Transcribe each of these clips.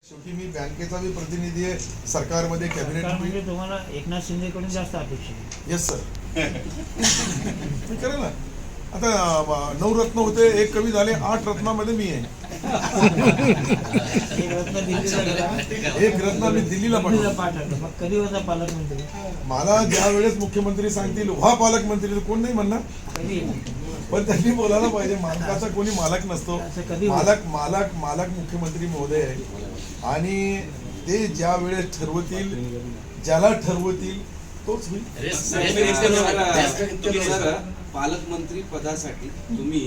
शेवटी मी बँकेचा बी प्रतिनिधी आहे, सरकारमध्ये कॅबिनेट म्हणजे तुम्हाला एकनाथ शिंदेकडून जास्त अपेक्षा आहे. Yes sir. मी करेल ना. आता 9 रत्न होते, 1 कमी झाले, 8 रत्नामध्ये मी आहे. एक रत्न दिल्लीला गेला, 1 रत्न मी दिल्लीला पाठवलं. मग कधी होता पालकमंत्री? मला ज्या वेळेस मुख्यमंत्री सांगतील व्हा पालकमंत्री, तर कोण नाही म्हणणार. कधी? पण त्यांनी बोलायला पाहिजे. मालकाचा कोणी मालक नसतो. असं कधी मालक मुख्यमंत्री महोदय आहे. आणि ते ज्या वेळेस ठरवतील, ज्याला ठरवतील तोच होईल. पालकमंत्री पदासाठी तुम्ही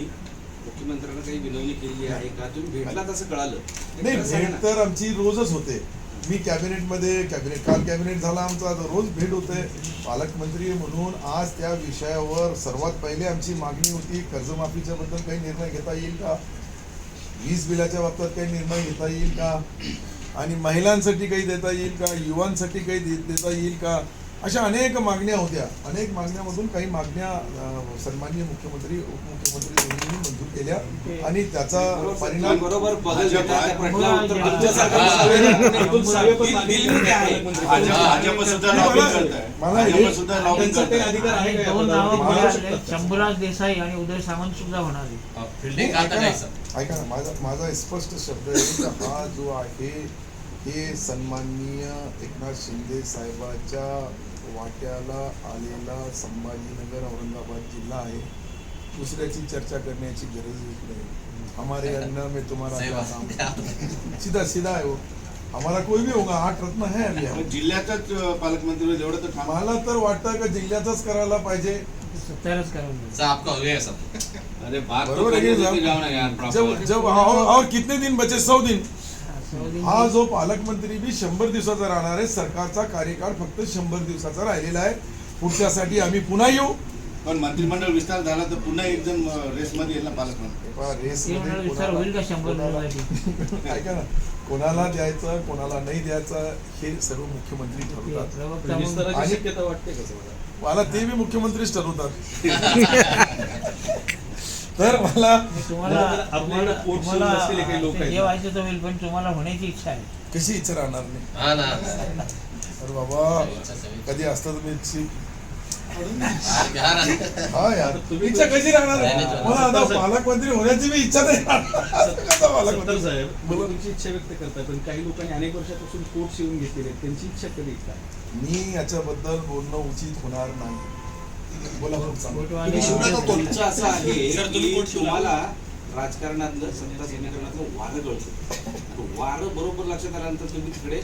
मुख्यमंत्र्यांना काही विनवणी केली आहे का? तुम्ही भेटला तसं कळालं नाही. भेट तर आमची रोजच होते. मी कॅबिनेट काल कॅबिनेट झाला आमचा, आता रोज भेट होते. पालकमंत्री म्हणून आज त्या विषयावर सर्वात पहिले आमची मागणी होती, कर्जमाफीच्या बद्दल काही निर्णय घेता येईल का, वीज बिलाच्या बाबतीत काही निर्णय घेता येईल का, आणि महिलांसाठी काही देता येईल का, युवांसाठी काही देता येईल का, अशा अनेक मागण्या होत्या. अनेक मागण्यामधून काही मागण्या सन्माननीय मुख्यमंत्री उपमुख्यमंत्री दोन्हींनी मंजूर केल्या आणि त्याचा परिणाम बरोबर बदल शंभूराज देसाई आणि उदय सामंत सुद्धा होणार. ऐका ना, माझा स्पष्ट शब्द आहे की हा जो आहे हे सन्माननीय एकनाथ शिंदे साहेबांच्या वाट्याला आलेला संभाजीनगर औरंगाबाद जिल्हा आहे. दुसऱ्याची चर्चा करण्याची गरज नाही. हमारे अन्न में तुम्हारा सीधा सीधा है वो. हमारा कोई भी होगा, 8 रत्न है अभी. जिल्ह्याचाच पालकमंत्री एवढं तर मला तर वाटतं का जिल्ह्याचाच करायला पाहिजे. सत्तारच करावं. आपका हो गया सब. अरे बात बरोबर आहे. जब और कितने दिन बचे? 100 दिन. हा जो पालकमंत्री बी 100 दिवसाचा राहणार आहे. सरकारचा कार्यकाळ फक्त 100 दिवसाचा राहिलेला आहे. पुढच्यासाठी आम्ही पुन्हा येऊ. पण मंत्रिमंडळ विस्तार झाला तर पुन्हा एक जण रेसमध्ये येईल ना पालकमंत्री. विचार होईल का 100 दिवसासाठी? ऐका ना, कोणाला द्यायचं कोणाला नाही द्यायचं हे सर्व मुख्यमंत्री ठरवतात. आणि शक्यता वाटते का? मला ते बी मुख्यमंत्रीच ठरवतात. तर मला तुम्हाला जे व्हायचं तर होईल, पण तुम्हाला होण्याची इच्छा आहे. कशी इच्छा राहणार नाही. हा ना. अरे बाबा, कधी असतं तर मी हा यार, इच्छा कशी राहणार आहे? मला आता पालकमंत्री होण्याची बी इच्छा नाही. पालकमंत्री साहेब मला तुमची इच्छा व्यक्त करताय, पण काही लोकांनी अनेक वर्षापासून पोट शिवून घेतलेले, त्यांची इच्छा कधी काय? मी याच्याबद्दल बोलणं उचित होणार नाही. बोला तुमचं असं आहे की तुम्हाला राजकारणातलं सत्ता समीकरणातलं वारं कळतं. वारं बरोबर लक्षात आल्यानंतर तुम्ही तिकडे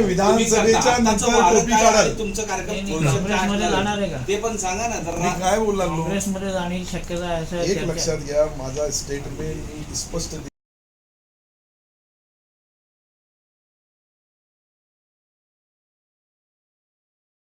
विधानसभेच्या नंतर टोपी काढाल. तुमचं काँग्रेसमध्ये जाणार आहे का? ते पण सांगा ना मी जरा. काय बोलला काँग्रेसमध्ये जाण्याची शक्यता आहे एक असं लक्षात घ्या. माझा स्टेटमेंट मी स्पष्ट